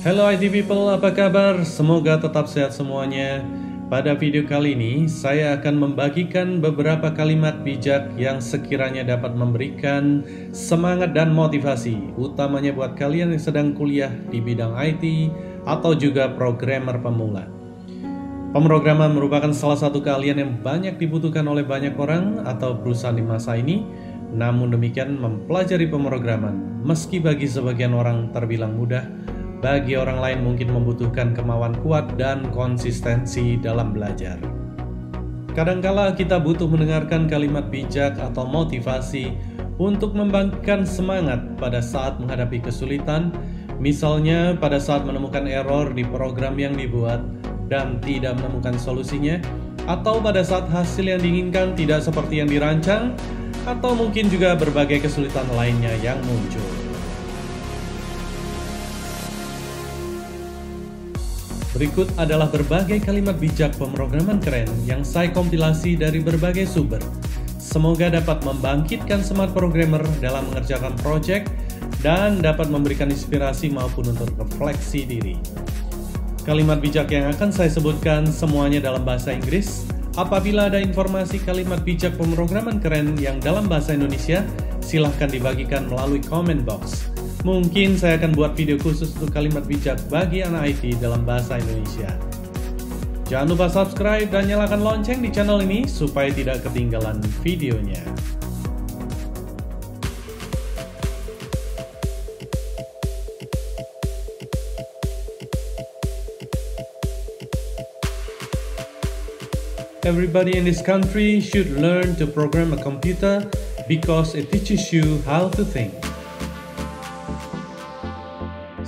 Hello IT people, apa kabar? Semoga tetap sehat semuanya. Pada video kali ini, saya akan membagikan beberapa kalimat bijak yang sekiranya dapat memberikan semangat dan motivasi, utamanya buat kalian yang sedang kuliah di bidang IT atau juga programmer pemula. Pemrograman merupakan salah satu keahlian yang banyak dibutuhkan oleh banyak orang atau perusahaan di masa ini. Namun demikian, mempelajari pemrograman, meski bagi sebagian orang terbilang mudah, bagi orang lain mungkin membutuhkan kemauan kuat dan konsistensi dalam belajar. Kadangkala kita butuh mendengarkan kalimat bijak atau motivasi untuk membangkitkan semangat pada saat menghadapi kesulitan, misalnya pada saat menemukan error di program yang dibuat dan tidak menemukan solusinya, atau pada saat hasil yang diinginkan tidak seperti yang dirancang, atau mungkin juga berbagai kesulitan lainnya yang muncul. Berikut adalah berbagai kalimat bijak pemrograman keren yang saya kompilasi dari berbagai sumber. Semoga dapat membangkitkan semangat programmer dalam mengerjakan proyek dan dapat memberikan inspirasi maupun untuk refleksi diri. Kalimat bijak yang akan saya sebutkan semuanya dalam bahasa Inggris. Apabila ada informasi kalimat bijak pemrograman keren yang dalam bahasa Indonesia, silahkan dibagikan melalui comment box. Mungkin saya akan buat video khusus untuk kalimat bijak bagi anak IT dalam bahasa Indonesia. Jangan lupa subscribe dan nyalakan lonceng di channel ini supaya tidak ketinggalan videonya. Everybody in this country should learn to program a computer because it teaches you how to think.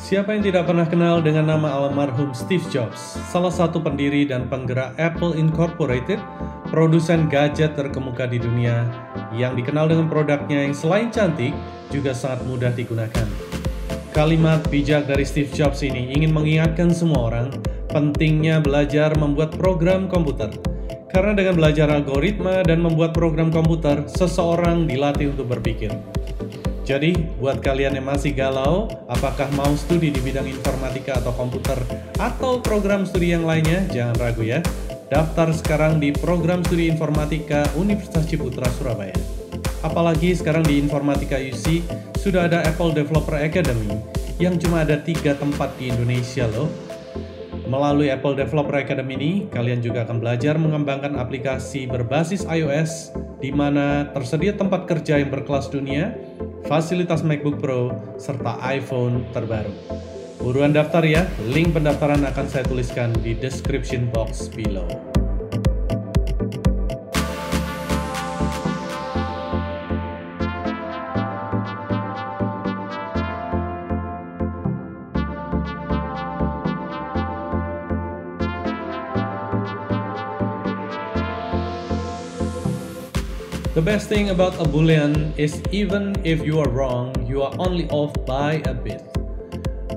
Siapa yang tidak pernah kenal dengan nama almarhum Steve Jobs, salah satu pendiri dan penggerak Apple Incorporated, produsen gadget terkemuka di dunia, yang dikenal dengan produknya yang selain cantik, juga sangat mudah digunakan. Kalimat bijak dari Steve Jobs ini ingin mengingatkan semua orang pentingnya belajar membuat program komputer. Karena dengan belajar algoritma dan membuat program komputer, seseorang dilatih untuk berpikir. Jadi, buat kalian yang masih galau, apakah mau studi di bidang informatika atau komputer, atau program studi yang lainnya, jangan ragu ya. Daftar sekarang di program studi informatika Universitas Ciputra, Surabaya. Apalagi sekarang di Informatika UC, sudah ada Apple Developer Academy, yang cuma ada 3 tempat di Indonesia loh. Melalui Apple Developer Academy ini, kalian juga akan belajar mengembangkan aplikasi berbasis iOS, di mana tersedia tempat kerja yang berkelas dunia, fasilitas MacBook Pro, serta iPhone terbaru. Buruan daftar ya, link pendaftaran akan saya tuliskan di description box below. The best thing about a boolean is even if you are wrong, you are only off by a bit.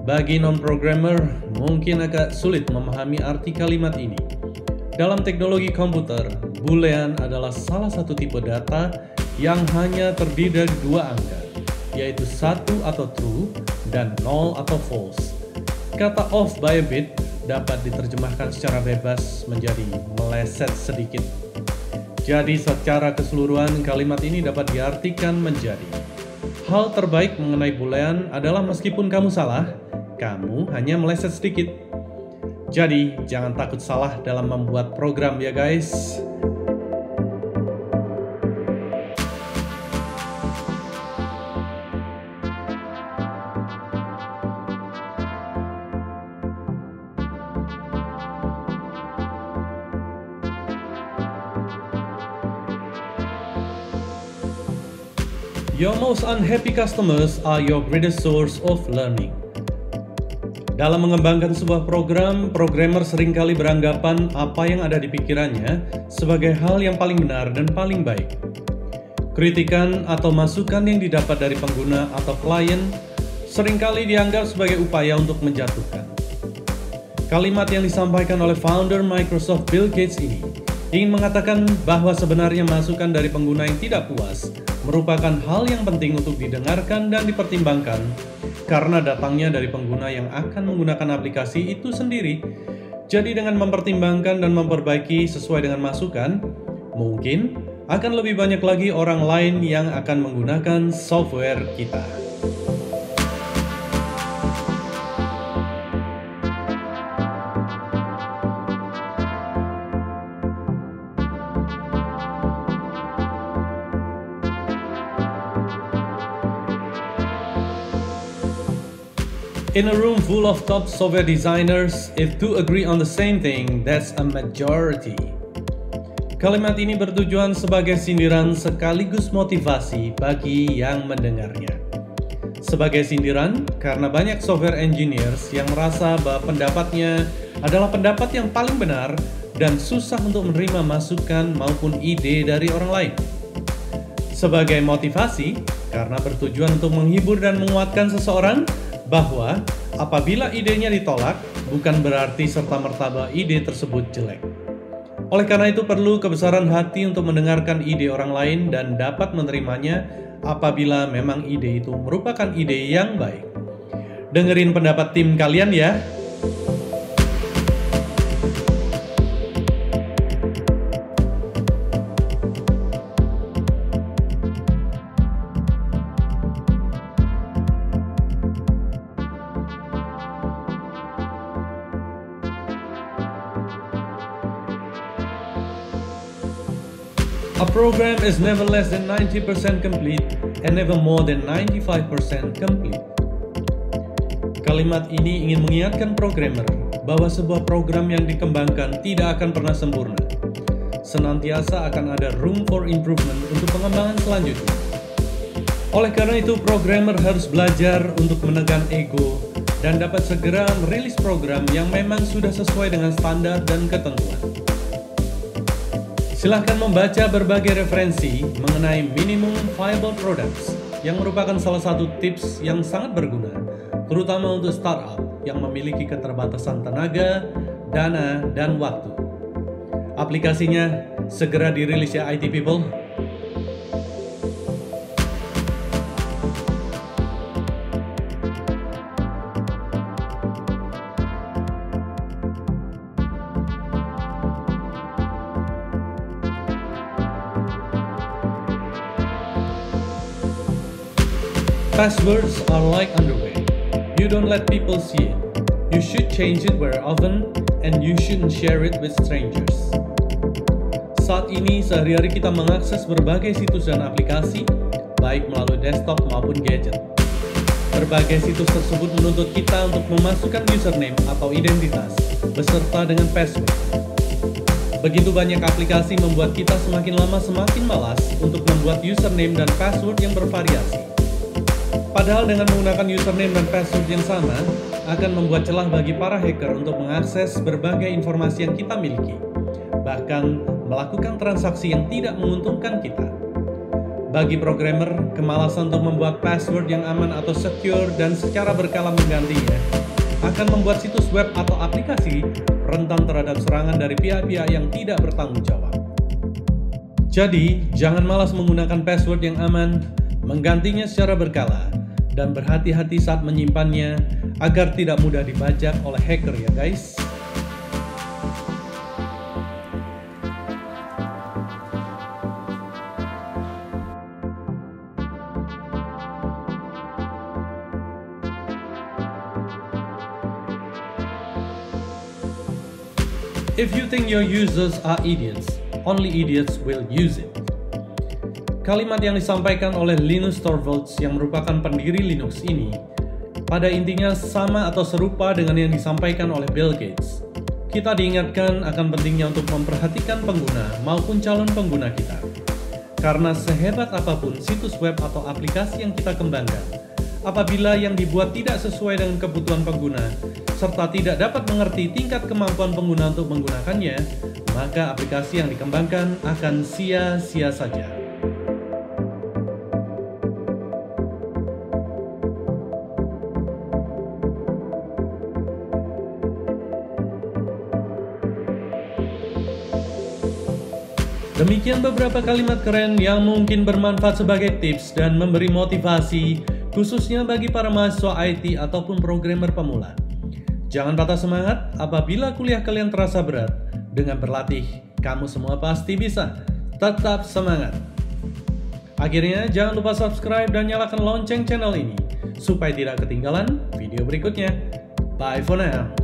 Bagi non-programmer, mungkin agak sulit memahami arti kalimat ini. Dalam teknologi komputer, boolean adalah salah satu tipe data yang hanya terdiri dari 2 angka, yaitu 1 atau true dan 0 atau false. Kata off by a bit dapat diterjemahkan secara bebas menjadi meleset sedikit. Jadi secara keseluruhan kalimat ini dapat diartikan menjadi hal terbaik mengenai boolean adalah meskipun kamu salah, kamu hanya meleset sedikit. Jadi jangan takut salah dalam membuat program ya guys. Your most unhappy customers are your greatest source of learning. Dalam mengembangkan sebuah program, programmer seringkali beranggapan apa yang ada di pikirannya sebagai hal yang paling benar dan paling baik. Kritikan atau masukan yang didapat dari pengguna atau klien seringkali dianggap sebagai upaya untuk menjatuhkan. Kalimat yang disampaikan oleh founder Microsoft Bill Gates ini ingin mengatakan bahwa sebenarnya masukan dari pengguna yang tidak puas merupakan hal yang penting untuk didengarkan dan dipertimbangkan karena datangnya dari pengguna yang akan menggunakan aplikasi itu sendiri. Jadi dengan mempertimbangkan dan memperbaiki sesuai dengan masukan, mungkin akan lebih banyak lagi orang lain yang akan menggunakan software kita. In a room full of top software designers, if two agree on the same thing, that's a majority. Kalimat ini bertujuan sebagai sindiran sekaligus motivasi bagi yang mendengarnya. Sebagai sindiran, karena banyak software engineers yang merasa bahwa pendapatnya adalah pendapat yang paling benar dan susah untuk menerima masukan maupun ide dari orang lain. Sebagai motivasi, karena bertujuan untuk menghibur dan menguatkan seseorang, bahwa apabila idenya ditolak, bukan berarti serta-merta bahwa ide tersebut jelek. Oleh karena itu perlu kebesaran hati untuk mendengarkan ide orang lain dan dapat menerimanya apabila memang ide itu merupakan ide yang baik. Dengerin pendapat tim kalian ya. A program is never less than 90% complete and never more than 95% complete. Kalimat ini ingin mengingatkan programmer bahwa sebuah program yang dikembangkan tidak akan pernah sempurna. Senantiasa akan ada room for improvement untuk pengembangan selanjutnya. Oleh karena itu, programmer harus belajar untuk menekan ego dan dapat segera merilis program yang memang sudah sesuai dengan standar dan ketentuan. Silahkan membaca berbagai referensi mengenai minimum viable products yang merupakan salah satu tips yang sangat berguna, terutama untuk startup yang memiliki keterbatasan tenaga, dana, dan waktu. Aplikasinya segera dirilis ya IT people. Passwords are like underwear. You don't let people see it. You should change it very often and you shouldn't share it with strangers. Saat ini sehari-hari kita mengakses berbagai situs dan aplikasi, baik melalui desktop maupun gadget. Berbagai situs tersebut menuntut kita untuk memasukkan username atau identitas beserta dengan password. Begitu banyak aplikasi membuat kita semakin lama semakin malas untuk membuat username dan password yang bervariasi. Padahal dengan menggunakan username dan password yang sama, akan membuat celah bagi para hacker untuk mengakses berbagai informasi yang kita miliki, bahkan melakukan transaksi yang tidak menguntungkan kita. Bagi programmer, kemalasan untuk membuat password yang aman atau secure dan secara berkala menggantinya, akan membuat situs web atau aplikasi rentan terhadap serangan dari pihak-pihak yang tidak bertanggung jawab. Jadi, jangan malas menggunakan password yang aman, menggantinya secara berkala, dan berhati-hati saat menyimpannya agar tidak mudah dibajak oleh hacker ya guys. If you think your users are idiots, only idiots will use it. Kalimat yang disampaikan oleh Linus Torvalds yang merupakan pendiri Linux ini pada intinya sama atau serupa dengan yang disampaikan oleh Bill Gates. Kita diingatkan akan pentingnya untuk memperhatikan pengguna maupun calon pengguna kita. Karena sehebat apapun situs web atau aplikasi yang kita kembangkan, apabila yang dibuat tidak sesuai dengan kebutuhan pengguna, serta tidak dapat mengerti tingkat kemampuan pengguna untuk menggunakannya, maka aplikasi yang dikembangkan akan sia-sia saja. Demikian beberapa kalimat keren yang mungkin bermanfaat sebagai tips dan memberi motivasi khususnya bagi para mahasiswa IT ataupun programmer pemula. Jangan patah semangat apabila kuliah kalian terasa berat. Dengan berlatih, kamu semua pasti bisa. Tetap semangat! Akhirnya, jangan lupa subscribe dan nyalakan lonceng channel ini supaya tidak ketinggalan video berikutnya. Bye for now.